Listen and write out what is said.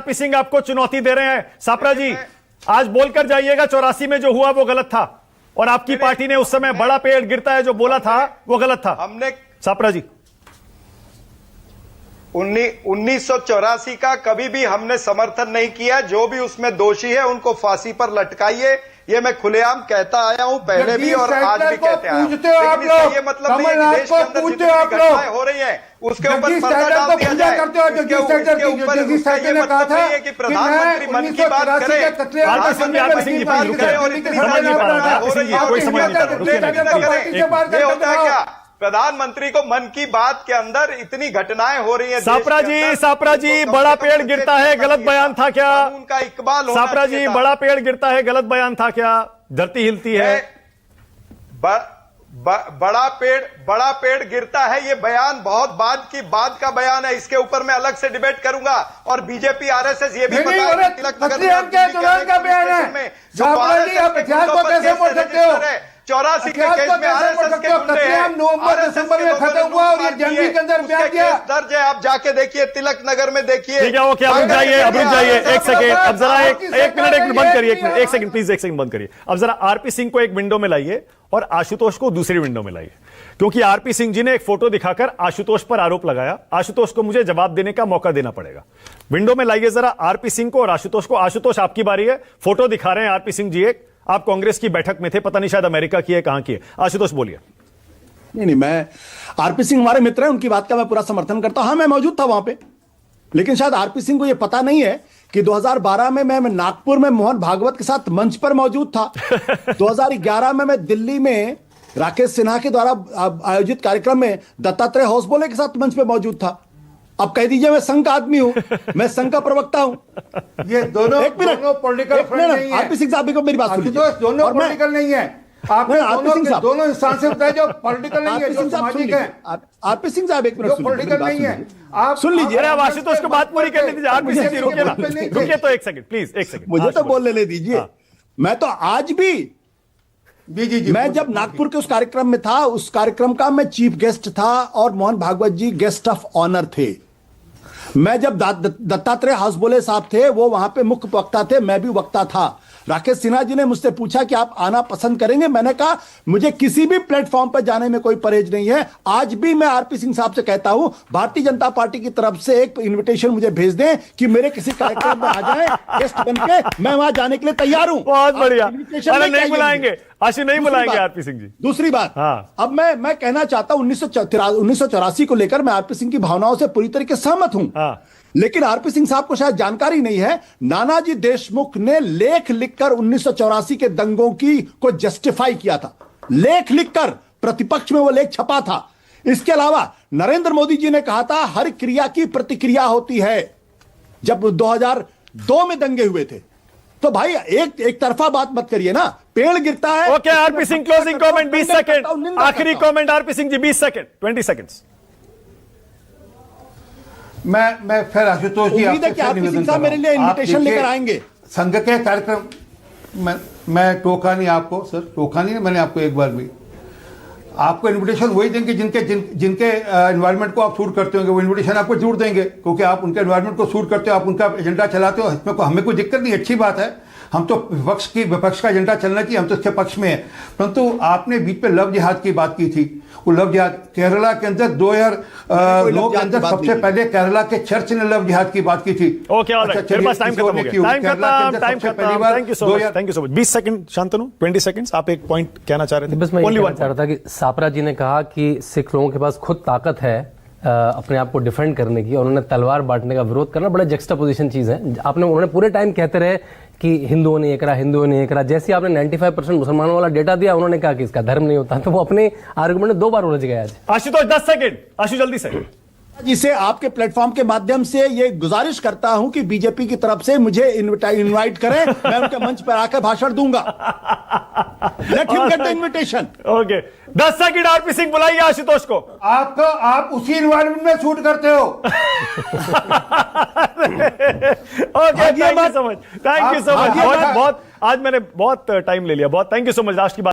RP Singh आपको चुनौती दे रहे हैं। सापरा जी, आज बोलकर जाइएगा 84 में जो हुआ वो गलत था, और आपकी पार्टी ने उस समय बड़ा पेड़ गिरता है जो बोला था वो गलत था। हमने सापरा जी 1984 का कभी भी हमने समर्थन नहीं किया। जो भी उसमें दोषी है उनको फांसी पर लटकाइए, ये मैं खुलेआम कहता आया हूं, पहले भी और आज भी कहते आया हूं। लेकिन इसका ये मतलब नहीं है कि देश के अंदर जितनी घटनाएं हो रही हैं उसके ऊपर पर्दा डाल दिया जाए। उसके ये मतलब नहीं है कि प्रधानमंत्री मन की बात करे और इतनी ये होता है क्या? प्रधानमंत्री को मन की बात के अंदर इतनी घटनाएं हो रही हैं। सापरा जी बड़ा पेड़ गिरता है, गलत बयान था क्या? उनका इकबाल सापरा जी बड़ा पेड़ गिरता है, गलत बयान था क्या? धरती हिलती है। बड़ा पेड़ गिरता है, ये बयान बहुत बाद का बयान है। इसके ऊपर मैं अलग से डिबेट करूंगा। और बीजेपी आरएसएस ये भी पता है तिलक नगर का बयान है। जो आप इतिहास को कैसे बोल सकते हो? 84 के केस में आरएसएस के गुंडे हैं। नवंबर दिसंबर में खत्म हुआ और ये जनवरी के अंदर बयान किया दर्ज है। आप जाके देखिए तिलक नगर में देखिए। ठीक है, ओके, अब रुक जाइए एक सेकेंड। अब जरा एक मिनट बंद करिए, एक सेकंड प्लीज, एक सेकंड बंद करिए। अब जरा आरपी सिंह को एक विंडो में लाइए और आशुतोष को दूसरी विंडो में लाइए, क्योंकि आरपी सिंह जी ने एक फोटो दिखाकर आशुतोष पर आरोप लगाया। आशुतोष को मुझे जवाब देने का मौका देना पड़ेगा। विंडो में लाइए जरा आरपी सिंह को और आशुतोष को। आशुतोष आपकी बारी है। फोटो दिखा रहे हैं आरपी सिंह जी, एक आप कांग्रेस की बैठक में थे, पता नहीं शायद अमेरिका की है, कहां की है। आशुतोष बोलिए। नहीं, मैं आरपी सिंह हमारे मित्र हैं, उनकी बात का मैं पूरा समर्थन करता हूं। हाँ, मैं मौजूद था वहां पे, लेकिन शायद आरपी सिंह को यह पता नहीं है कि 2012 में मैं नागपुर में मोहन भागवत के साथ मंच पर मौजूद था। 2011 में मैं दिल्ली में राकेश सिन्हा के द्वारा आयोजित कार्यक्रम में दत्तात्रेय होसबोले के साथ मंच पर मौजूद था। अब कह दीजिए मैं संघ का आदमी हूं, मैं संघ का प्रवक्ता हूं। ये दोनों पॉलिटिकल फ्रंट नहीं है। आरपी सिंह साहब को मेरी बात सुनिए। दोनों पॉलिटिकल नहीं है। आप दोनों इंसान से बताए जो पॉलिटिकल नहीं है, जो सामाजिक है। आरपी सिंह साहब एक मिनट पॉलिटिकल नहीं है, आप सुन लीजिए। अरे आशुतोष को बात पूरी करने दीजिए। आरपी सिंह जी रुकिए ना, रुकिए तो एक सेकंड प्लीज, एक सेकंड मुझे तो बोलने ले दीजिए। मैं तो आज भी मैं जब नागपुर के उस कार्यक्रम में था, उस कार्यक्रम का मैं चीफ गेस्ट था और मोहन भागवत जी गेस्ट ऑफ ऑनर थे। मैं जब दत्तात्रेय होसबोले साहब थे वो वहां पे मुख्य वक्ता थे, मैं भी वक्ता था। राकेश सिन्हा जी ने मुझसे पूछा कि आप आना पसंद करेंगे। मैंने कहा मुझे किसी भी प्लेटफॉर्म पर जाने में कोई परहेज नहीं है। आज भी मैं आरपी सिंह साहब से कहता हूं भारतीय जनता पार्टी की तरफ से एक इनविटेशन मुझे भेज दें कि मेरे किसी कार्यक्रम में आ जाएं गेस्ट बनके, मैं वहां जाने के लिए तैयार हूं। बहुत बढ़िया। नहीं बुलाएंगे आशु, नहीं बुलाएंगे आरपी सिंह जी। दूसरी बात, अब मैं कहना चाहता हूं 1984 को लेकर मैं आरपी सिंह की भावनाओं से पूरी तरीके से सहमत हूं। लेकिन आरपी सिंह साहब को शायद जानकारी नहीं है, नानाजी देशमुख ने लेख लिखकर 1984 के दंगों को जस्टिफाई किया था। लेख लिखकर प्रतिपक्ष में वो लेख छपा था। इसके अलावा नरेंद्र मोदी जी ने कहा था हर क्रिया की प्रतिक्रिया होती है। जब 2002 में दंगे हुए थे तो भाई एक तरफा बात मत करिए ना। पेड़ गिरता है। Okay RP Singh, closing comment 20 second, आखिरी comment RP Singh ji 20 second, 20 seconds. मैं फिर आशुतोष जी आपसे मेरे लिए इनविटेशन लेकर आएंगे संघ के कार्यक्रम। मैं टोका नहीं आपको सर, टोका नहीं, मैंने आपको एक बार भी आपको इनविटेशन वही देंगे जिनके एनवायरनमेंट को आप सूट करते होंगे, वो इनविटेशन आपको जरूर देंगे, क्योंकि आप उनके एनवायरनमेंट को सूट करते हो, आप उनका एजेंडा चलाते हो। इसमें हमें कोई दिक्कत नहीं, अच्छी बात है। हम तो विपक्ष का एजेंडा चलना चाहिए, हम तो इसके पक्ष में है। परंतु आपने बीच पे लव जिहाद की बात की थी। वो लव जिहाद केरला के अंदर 2009 के अंदर सबसे पहले केरला के चर्च ने लव जिहाद की बात की थी। ओके ऑलराइट, मेरे पास टाइम खत्म हो गया। टाइम खत्म। Thank you so much. 20 second Shantanu, 20 seconds. आप एक पॉइंट कहना चाह रहे थे? बस मैं ये कहना चाह रहा था कि सापरा जी ने कहा कि सिख लोगों के पास खुद ताकत है अपने आप को डिफेंड करने की, और उन्होंने तलवार बांटने का विरोध करना बड़ा जक्स्टापोजिशन चीज है। उन्होंने पूरे टाइम कहते रहे कि हिंदुओं ने ये करा, हिंदुओं ने ये करा। जैसे आपने 95% मुसलमानों वाला डेटा दिया, उन्होंने कहा कि इसका धर्म नहीं होता, तो वो अपने आर्गुमेंट में 2 बार उलझ गया आज। आशुतोष 10 सेकंड, आशु जल्दी से। जिसे आपके प्लेटफॉर्म के माध्यम से ये गुजारिश करता हूं कि बीजेपी की तरफ से मुझे इनवाइट करें, मैं उनके मंच पर आकर भाषण दूंगा। Let him get the invitation. Okay 10 second RP Singh बुलाइए आशुतोष को। आप उसी एनवायरमेंट में शूट करते हो। Okay thank you so much, बहुत आज मैंने बहुत टाइम ले लिया, बहुत थैंक यू सो मच। राष्ट्र की बात